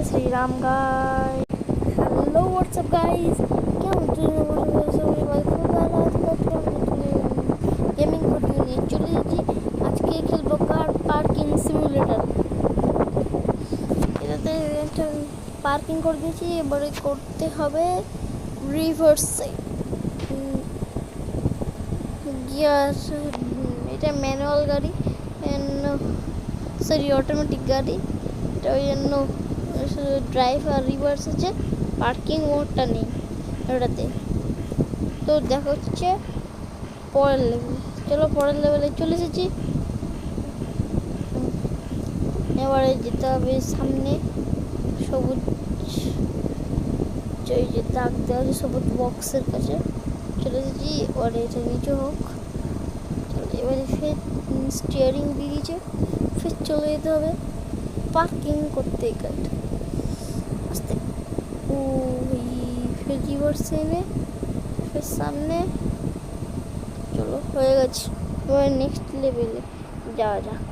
Shri Ram guys. Hello WhatsApp guys, কেমন gaming করতে নিয়ে চলে যাচ্ছি। আজকে খেলবো কার পার্কিং সিমুলেটার। এটাতে পার্কিং করে দিয়েছি, এবারে করতে হবে রিভার্সে গিয়ার। এটা ম্যানুয়াল গাড়ি, সরি অটোমেটিক গাড়ি। এটা ওই জন্য ড্রাইভ আর রিভার্স আছে, পার্কিং মোডটা নেই ওটাতে। তো দেখা হচ্ছে পরের লেভেল। চলো পরের লেভেলে চলে এসেছি। এবারে যেতে হবে সামনে সবুজ যে দাগ দেওয়া আছে সবুজ বক্সের কাছে চলে এসেছি। এবারে এটা নিচে হোক। এবারে ফের স্টিয়ারিং দিয়ে দিয়েছে, ফের চলে যেতে হবে পার্কিং করতে গাড়িটা আস্তে। ফের রিভার্স এনে ফের সামনে। চলো হয়ে গেছে, এবার নেক্সট লেভেলে যাওয়া যাক।